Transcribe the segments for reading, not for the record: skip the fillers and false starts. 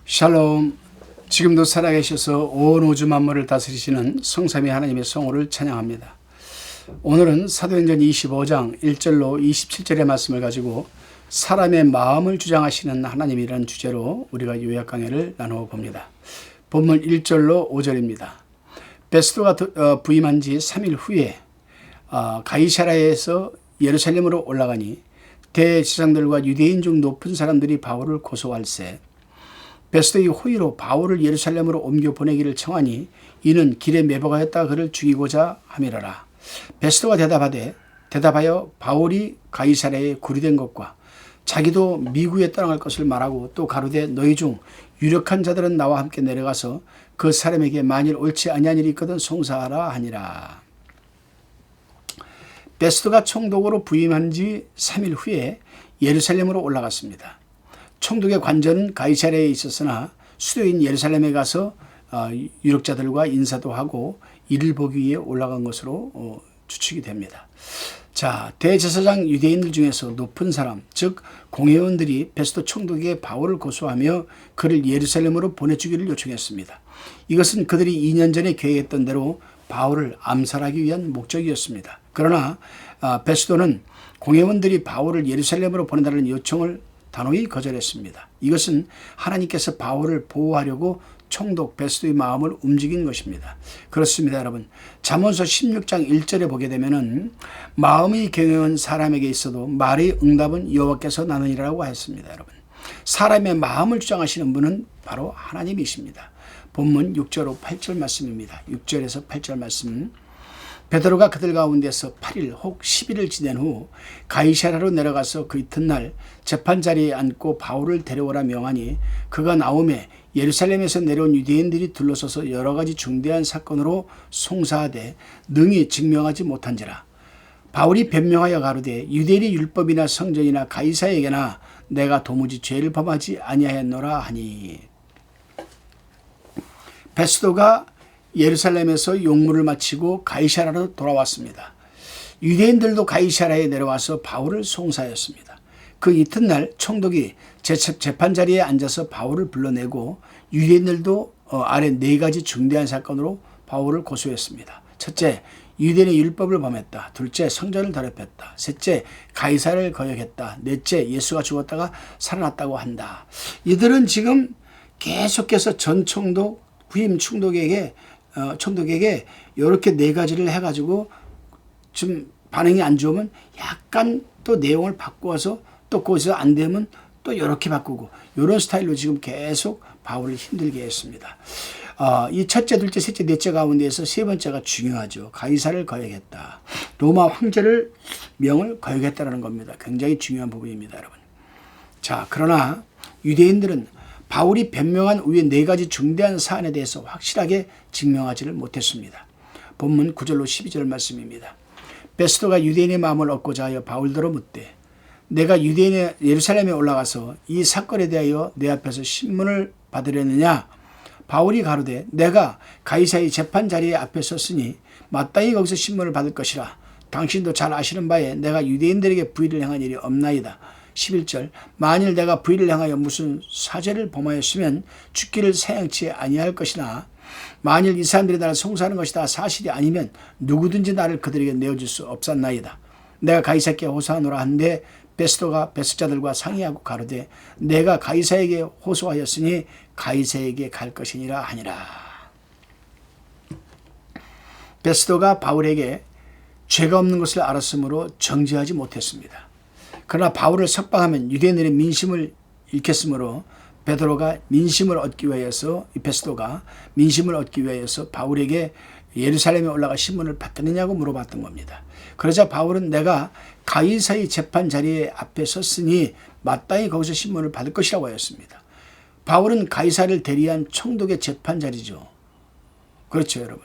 샬롬. 지금도 살아계셔서 온 우주 만물을 다스리시는 성삼위 하나님의 성호를 찬양합니다. 오늘은 사도행전 25장 1절로 27절의 말씀을 가지고 사람의 마음을 주장하시는 하나님이라는 주제로 우리가 요약 강해를 나누어 봅니다. 본문 1절로 5절입니다. 베스도가 부임한 지 3일 후에 가이사랴에서 예루살렘으로 올라가니 대제사장들과 유대인 중 높은 사람들이 바울을 고소할세 베스도의 호의로 바울을 예루살렘으로 옮겨 보내기를 청하니 이는 길에 매복하였다 그를 죽이고자 함이라라. 베스도가 대답하여 바울이 가이사랴에 구리된 것과 자기도 미국에 떠나갈 것을 말하고 또 가로되 너희 중 유력한 자들은 나와 함께 내려가서 그 사람에게 만일 옳지 아니한 일이 있거든 송사하라 하니라. 베스도가 총독으로 부임한 지 3일 후에 예루살렘으로 올라갔습니다. 총독의 관저는 가이사랴에 있었으나 수도인 예루살렘에 가서 유력자들과 인사도 하고 이를 보기 위해 올라간 것으로 추측이 됩니다. 자, 대제사장 유대인들 중에서 높은 사람, 즉 공회원들이 베스도 총독에게 바울을 고소하며 그를 예루살렘으로 보내주기를 요청했습니다. 이것은 그들이 2년 전에 계획했던 대로 바울을 암살하기 위한 목적이었습니다. 그러나 베스도는 공회원들이 바울을 예루살렘으로 보내달라는 요청을 단호히 거절했습니다. 이것은 하나님께서 바울을 보호하려고 총독 베스도의 마음을 움직인 것입니다. 그렇습니다, 여러분. 잠언서 16장 1절에 보게 되면은 마음이 경영한 사람에게 있어도 말의 응답은 여호와께서 나느니라고 했습니다, 여러분. 사람의 마음을 주장하시는 분은 바로 하나님이십니다. 본문 6절 8절 말씀입니다. 6절에서 8절 말씀. 베드로가 그들 가운데서 8일 혹 10일을 지낸 후 가이사랴로 내려가서 그 이튿날 재판자리에 앉고 바울을 데려오라 명하니 그가 나오매 예루살렘에서 내려온 유대인들이 둘러서서 여러 가지 중대한 사건으로 송사하되 능히 증명하지 못한지라. 바울이 변명하여 가로되 유대인의 율법이나 성전이나 가이사에게나 내가 도무지 죄를 범하지 아니하였노라 하니. 베스도가 예루살렘에서 용무를 마치고 가이사랴로 돌아왔습니다. 유대인들도 가이사랴에 내려와서 바울을 송사하였습니다. 그 이튿날 총독이 재판자리에 앉아서 바울을 불러내고 유대인들도 아래 4가지 중대한 사건으로 바울을 고소했습니다. 첫째, 유대인의 율법을 범했다. 둘째, 성전을 더럽혔다. 셋째, 가이사랴를 거역했다. 넷째, 예수가 죽었다가 살아났다고 한다. 이들은 지금 계속해서 전 총독, 후임 총독에게 이렇게 4가지를 해가지고 좀 반응이 안 좋으면 약간 또 내용을 바꾸어서 또 거기서 안 되면 또 이렇게 바꾸고 이런 스타일로 지금 계속 바울을 힘들게 했습니다. 이 첫째, 둘째, 셋째, 넷째 가운데에서 세 번째가 중요하죠. 가이사를 거역했다. 로마 황제를 명을 거역했다는 겁니다. 굉장히 중요한 부분입니다, 여러분. 자, 그러나 유대인들은 바울이 변명한 외 4가지 중대한 사안에 대해서 확실하게 증명하지를 못했습니다. 본문 9절로 12절 말씀입니다. 베스도가 유대인의 마음을 얻고자 하여 바울더러 묻되 내가 유대인의 예루살렘에 올라가서 이 사건에 대하여 내 앞에서 신문을 받으려느냐. 바울이 가로되 내가 가이사의 재판 자리에 앞에 섰으니 마땅히 거기서 신문을 받을 것이라. 당신도 잘 아시는 바에 내가 유대인들에게 부의를 행한 일이 없나이다. 11절 만일 내가 부의를 행하여 무슨 사죄를 범하였으면 죽기를 사양치 아니할 것이나 만일 이 사람들이 나를 송사하는 것이 다 사실이 아니면 누구든지 나를 그들에게 내어줄 수 없었나이다. 내가 가이사께 호소하노라 한데 베스도가 베스자들과 상의하고 가로되 내가 가이사에게 호소하였으니 가이사에게 갈 것이니라 하니라. 베스도가 바울에게 죄가 없는 것을 알았으므로 정죄하지 못했습니다. 그러나 바울을 석방하면 유대인들의 민심을 잃겠으므로 베드로가 민심을 얻기 위해서 베스도가 민심을 얻기 위해서 바울에게 예루살렘에 올라가 신문을 받겠느냐고 물어봤던 겁니다. 그러자 바울은 내가 가이사의 재판 자리에 앞에 섰으니 마땅히 거기서 신문을 받을 것이라고 하였습니다. 바울은 가이사를 대리한 총독의 재판 자리죠. 그렇죠, 여러분.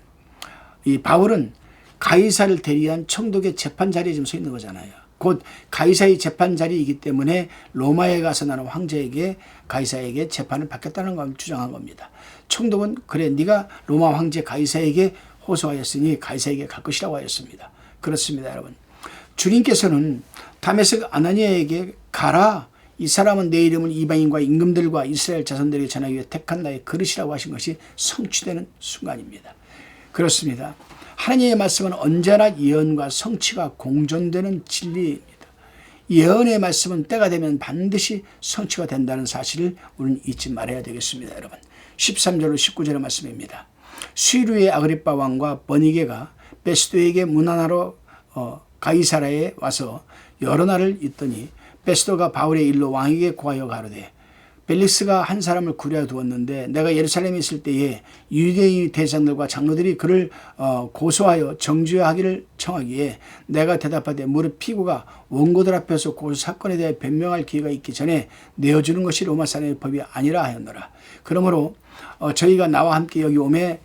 이 바울은 가이사를 대리한 총독의 재판 자리에 지금 서 있는 거잖아요. 곧 가이사의 재판 자리이기 때문에 로마에 가서 나는 황제에게 가이사에게 재판을 받겠다는 걸 주장한 겁니다. 총독은 그래 네가 로마 황제 가이사에게 호소하였으니 가이사에게 갈 것이라고 하였습니다. 그렇습니다, 여러분. 주님께서는 다메섹 아나니아에게 가라 이 사람은 내 이름을 이방인과 임금들과 이스라엘 자손들에게 전하기 위해 택한 나의 그릇이라고 하신 것이 성취되는 순간입니다. 그렇습니다. 하나님의 말씀은 언제나 예언과 성취가 공존되는 진리입니다. 예언의 말씀은 때가 되면 반드시 성취가 된다는 사실을 우리는 잊지 말아야 되겠습니다. 여러분 13절로 19절의 말씀입니다. 수르의 아그리빠 왕과 버니게가 베스도에게 문안하러 가이사라에 와서 여러 날을 있더니 베스도가 바울의 일로 왕에게 고하여 가로되 벨릭스가 한 사람을 구려 두었는데 내가 예루살렘에 있을 때에 유대인 대장들과 장로들이 그를 고소하여 정죄하기를 청하기에 내가 대답하되 무릇 피고가 원고들 앞에서 고소 사건에 대해 변명할 기회가 있기 전에 내어주는 것이 로마 사람의 법이 아니라 하였노라. 그러므로 저희가 나와 함께 여기 오매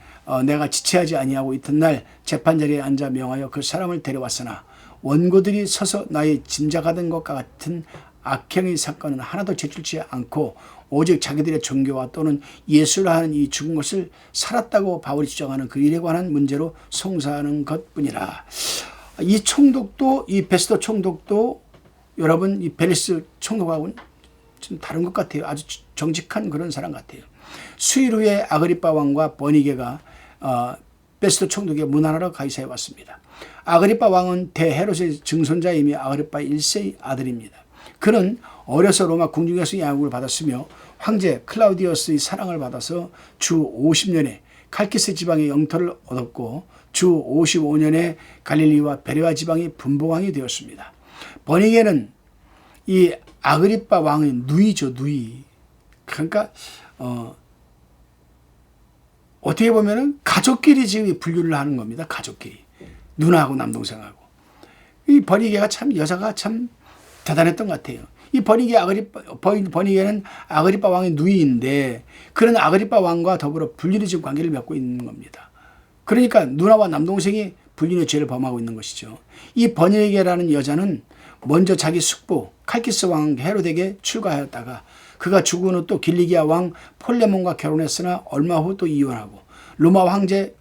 내가 지체하지 아니하고 이튿날 재판자리에 앉아 명하여 그 사람을 데려왔으나 원고들이 서서 나의 짐작하던 것과 같은 악행의 사건은 하나도 제출치 않고 오직 자기들의 종교와 또는 예수라 하는 이 죽은 것을 살았다고 바울이 주장하는 그 일에 관한 문제로 송사하는 것뿐이라. 이 총독도 이 베스도 총독도 여러분 이 벨리스 총독하고는 좀 다른 것 같아요. 아주 정직한 그런 사람 같아요. 수일 후에 아그리빠 왕과 버니게가 베스도 총독의 문안하러 가이사에 왔습니다. 아그리빠 왕은 대헤롯의 증손자이며 아그리빠 1세의 아들입니다. 그는 어려서 로마 궁중에서 양육을 받았으며 황제 클라우디어스의 사랑을 받아서 주 50년에 칼키스 지방의 영토를 얻었고 주 55년에 갈릴리와 베레아 지방의 분봉왕이 되었습니다. 버니게는 이 아그리빠 왕의 누이죠. 누이. 그러니까 어떻게 보면은 가족끼리 지금 분류를 하는 겁니다. 가족끼리. 누나하고 남동생하고. 이 버니게가 참 여자가 참 대단했던 것 같아요. 이 버니게는 아그리빠 왕의 누이인데 그런 아그리빠 왕과 더불어 불륜의 관계를 맺고 있는 겁니다. 그러니까 누나와 남동생이 불륜의 죄를 범하고 있는 것이죠. 이 버니게라는 여자는 먼저 자기 숙부 칼키스 왕 헤롯에게 출가하였다가 그가 죽은 후 또 길리기아 왕 폴레몬과 결혼했으나 얼마 후 또 이혼하고 로마 황제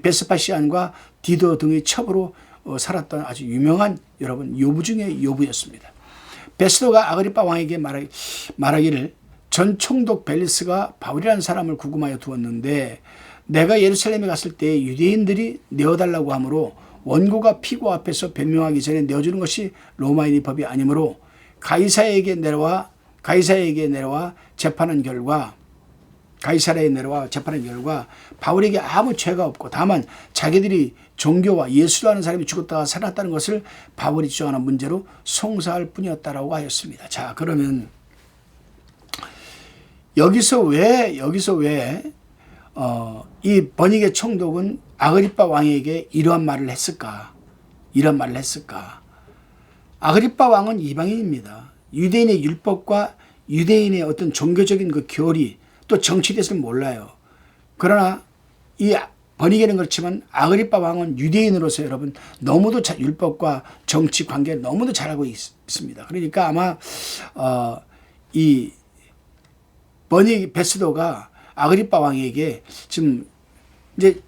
베스파시안과 디도 등의 첩으로 살았던 아주 유명한 여러분 요부 중에 요부였습니다. 베스도가 아그리빠 왕에게 말하기를 전 총독 벨리스가 바울이라는 사람을 구금하여 두었는데 내가 예루살렘에 갔을 때 유대인들이 내어달라고 하므로 원고가 피고 앞에서 변명하기 전에 내어주는 것이 로마인의 법이 아니므로 가이사라에게 내려와 재판한 결과 바울에게 아무 죄가 없고 다만 자기들이 종교와 예수라는 사람이 죽었다가 살았다는 것을 바울이 주장하는 문제로 송사할 뿐이었다라고 하였습니다. 자, 그러면 여기서 왜 이 버니게 총독은 아그리빠 왕에게 이러한 말을 했을까? 아그리빠 왕은 이방인입니다. 유대인의 율법과 유대인의 어떤 종교적인 그 교리 또 정치에 대해서는 몰라요. 그러나 이 버니게는 그렇지만 아그리빠 왕은 유대인으로서 여러분 너무도 율법과 정치 관계를 너무도 잘 알고 있습니다. 그러니까 아마 이 베스도가 아그리빠 왕에게 지금 이제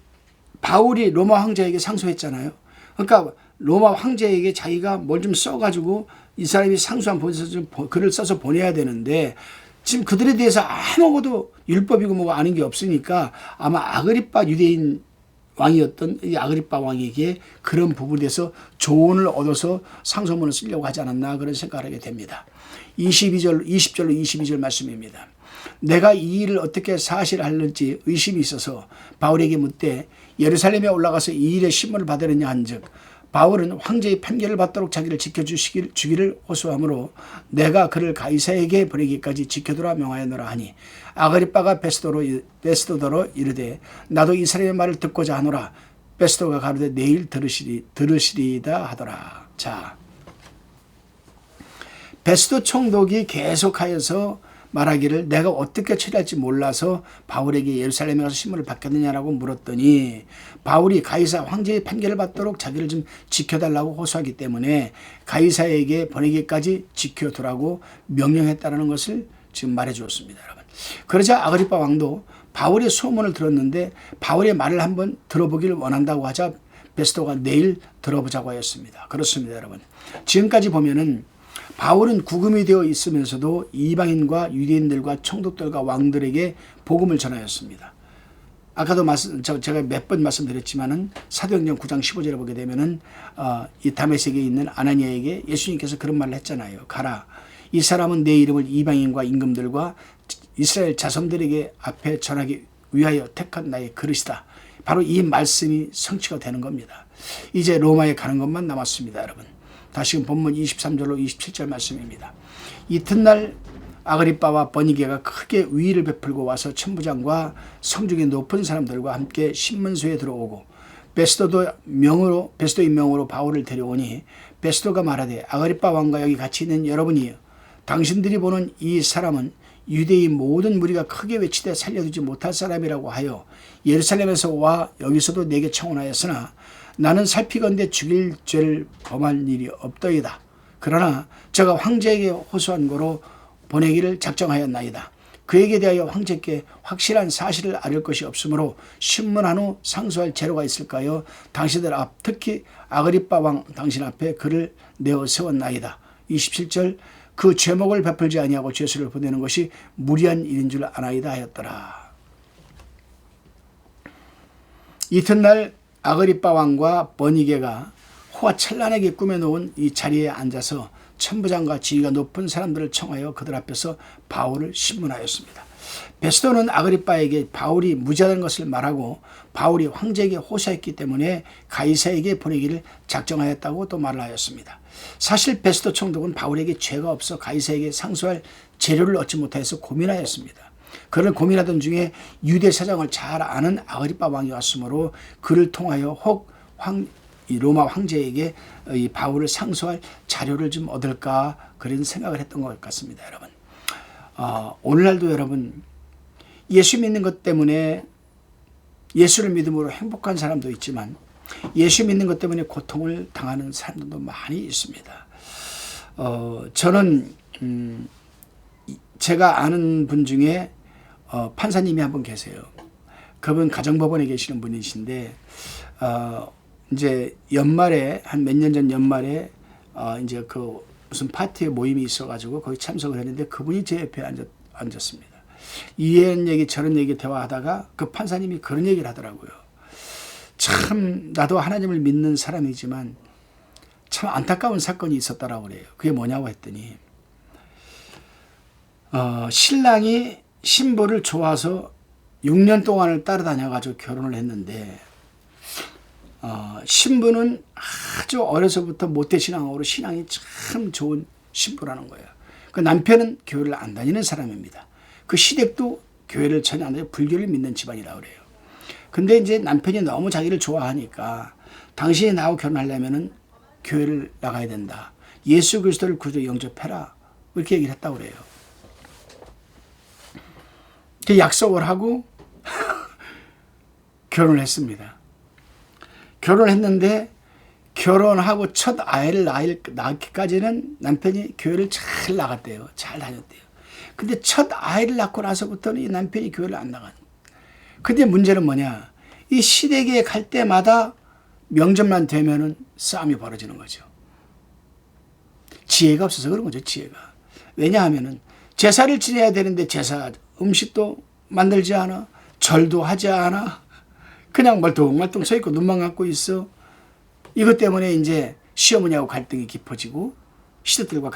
바울이 로마 황제에게 상소했잖아요. 그러니까 로마 황제에게 자기가 뭘 좀 써가지고 이 사람이 상소한 보내서 좀 글을 써서 보내야 되는데 지금 그들에 대해서 아무것도 율법이고 뭐가 아닌 게 없으니까 아마 아그리빠 유대인 왕이었던 이 아그리빠 왕에게 그런 부분에 대해서 조언을 얻어서 상소문을 쓰려고 하지 않았나 그런 생각을 하게 됩니다. 20절로 22절 말씀입니다. 내가 이 일을 어떻게 사실할는지 의심이 있어서 바울에게 묻되 예루살렘에 올라가서 이 일의 신문을 받으려냐 한즉 바울은 황제의 판결을 받도록 자기를 지켜주기를 호소하므로 내가 그를 가이사에게 보내기까지 지켜두라 명하였노라 하니 아그리빠가 베스도더러 이르되 나도 이 사람의 말을 듣고자 하노라. 베스도가 가로되 내일 들으시리다 하더라. 자, 베스도 총독이 계속하여서 말하기를 내가 어떻게 처리할지 몰라서 바울에게 예루살렘에 가서 신문을 받겠느냐라고 물었더니 바울이 가이사 황제의 판결을 받도록 자기를 좀 지켜달라고 호소하기 때문에 가이사에게 보내기까지 지켜두라고 명령했다는 것을 지금 말해 주었습니다. 여러분. 그러자 아그리빠 왕도 바울의 소문을 들었는데 바울의 말을 한번 들어보기를 원한다고 하자 베스도가 내일 들어보자고 하였습니다. 그렇습니다. 여러분. 지금까지 보면은 바울은 구금이 되어 있으면서도 이방인과 유대인들과 총독들과 왕들에게 복음을 전하였습니다. 아까도 제가 몇 번 말씀드렸지만은 사도행전 9장 15절에 보게 되면은 이 다메섹에 있는 아나니아에게 예수님께서 그런 말을 했잖아요. 가라. 이 사람은 내 이름을 이방인과 임금들과 이스라엘 자손들에게 앞에 전하기 위하여 택한 나의 그릇이다. 바로 이 말씀이 성취가 되는 겁니다. 이제 로마에 가는 것만 남았습니다, 여러분. 다시금 본문 23절로 27절 말씀입니다. 이튿날 아그리빠와 버니게가 크게 위의를 베풀고 와서 천부장과 성중의 높은 사람들과 함께 신문소에 들어오고 베스도의 명으로 바울을 데려오니 베스도가 말하되 아그리빠 왕과 여기 같이 있는 여러분이여, 당신들이 보는 이 사람은 유대인 모든 무리가 크게 외치되 살려두지 못할 사람이라고 하여 예루살렘에서 와 여기서도 내게 청혼하였으나 나는 살피건대 죽일 죄를 범할 일이 없더이다. 그러나 저가 황제에게 호소한 거로 보내기를 작정하였나이다. 그에게 대하여 황제께 확실한 사실을 알릴 것이 없으므로 신문한 후 상소할 재료가 있을까요? 당신들 앞 특히 아그리빠 왕 당신 앞에 그를 내어 세웠나이다. 27절 그 죄목을 베풀지 아니하고 죄수를 보내는 것이 무리한 일인 줄 아나이다 하였더라. 이튿날 아그리빠 왕과 버니게가 호화찬란하게 꾸며놓은 이 자리에 앉아서 천부장과 지위가 높은 사람들을 청하여 그들 앞에서 바울을 신문하였습니다. 베스도는 아그리빠에게 바울이 무죄하다는 것을 말하고 바울이 황제에게 호소했기 때문에 가이사에게 보내기를 작정하였다고 또 말을 하였습니다. 사실 베스도 총독은 바울에게 죄가 없어 가이사에게 상소할 재료를 얻지 못하여서 고민하였습니다. 그를 고민하던 중에 유대 사정을 잘 아는 아그리빠 왕이 왔으므로 그를 통하여 혹 이 로마 황제에게 이 바울을 상소할 자료를 좀 얻을까 그런 생각을 했던 것 같습니다. 여러분, 오늘날도 여러분 예수 믿는 것 때문에 예수를 믿음으로 행복한 사람도 있지만 예수 믿는 것 때문에 고통을 당하는 사람들도 많이 있습니다. 저는 제가 아는 분 중에 판사님이 한 분 계세요. 그분 가정법원에 계시는 분이신데 이제 연말에 한 몇 년 전 연말에 이제 그 무슨 파티에 모임이 있어가지고 거기 참석을 했는데 그분이 제 옆에 앉았습니다. 이런 얘기 저런 얘기 대화하다가 그 판사님이 그런 얘기를 하더라고요. 참 나도 하나님을 믿는 사람이지만 참 안타까운 사건이 있었다라고 그래요. 그게 뭐냐고 했더니 신랑이 신부를 좋아서 6년 동안을 따라다녀가지고 결혼을 했는데 신부는 아주 어려서부터 모태신앙으로 신앙이 참 좋은 신부라는 거예요. 그 남편은 교회를 안 다니는 사람입니다. 그 시댁도 교회를 전혀 안 다니고 불교를 믿는 집안이라고 그래요. 근데 이제 남편이 너무 자기를 좋아하니까 당신이 나하고 결혼하려면은 교회를 나가야 된다. 예수 그리스도를 구주 영접해라. 이렇게 얘기를 했다고 그래요. 그 약속을 하고 결혼을 했습니다. 결혼을 했는데 결혼하고 첫 아이를 낳기까지는 남편이 교회를 잘 나갔대요. 잘 다녔대요. 근데 첫 아이를 낳고 나서부터는 이 남편이 교회를 안 나간. 근데 문제는 뭐냐? 이 시댁에 갈 때마다 명절만 되면은 싸움이 벌어지는 거죠. 지혜가 없어서 그런 거죠, 지혜가. 왜냐하면은 제사를 지내야 되는데 제사 음식도 만들지 않아. 절도 하지 않아. 그냥 멀뚱멀뚱 서 있고 눈만 감고 있어. 이것 때문에 이제 시어머니하고 갈등이 깊어지고 시댁들과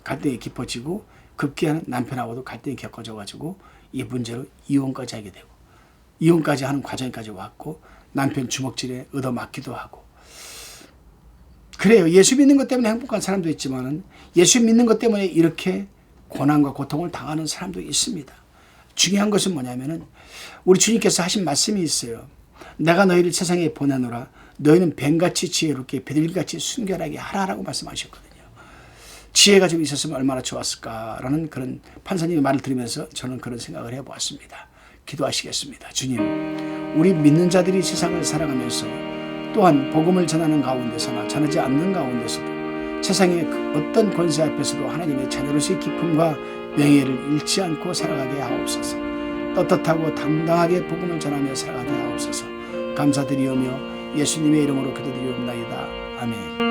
갈등이 깊어지고 급기야는 남편하고도 갈등이 겪어져가지고 이 문제로 이혼까지 하게 되고 이혼까지 하는 과정까지 왔고 남편 주먹질에 얻어맞기도 하고 그래요. 예수 믿는 것 때문에 행복한 사람도 있지만은 예수 믿는 것 때문에 이렇게 고난과 고통을 당하는 사람도 있습니다. 중요한 것은 뭐냐면은 우리 주님께서 하신 말씀이 있어요. 내가 너희를 세상에 보내노라. 너희는 뱀같이 지혜롭게 비둘기같이 순결하게 하라라고 말씀하셨거든요. 지혜가 좀 있었으면 얼마나 좋았을까라는 그런 판사님의 말을 들으면서 저는 그런 생각을 해보았습니다. 기도하시겠습니다. 주님, 우리 믿는 자들이 세상을 살아가면서 또한 복음을 전하는 가운데서나 전하지 않는 가운데서도 세상의 어떤 권세 앞에서도 하나님의 자녀로서의 기쁨과 명예를 잃지 않고 살아가게 하옵소서. 떳떳하고 당당하게 복음을 전하며 살아가게 하옵소서. 감사드리오며 예수님의 이름으로 기도드리옵나이다. 아멘.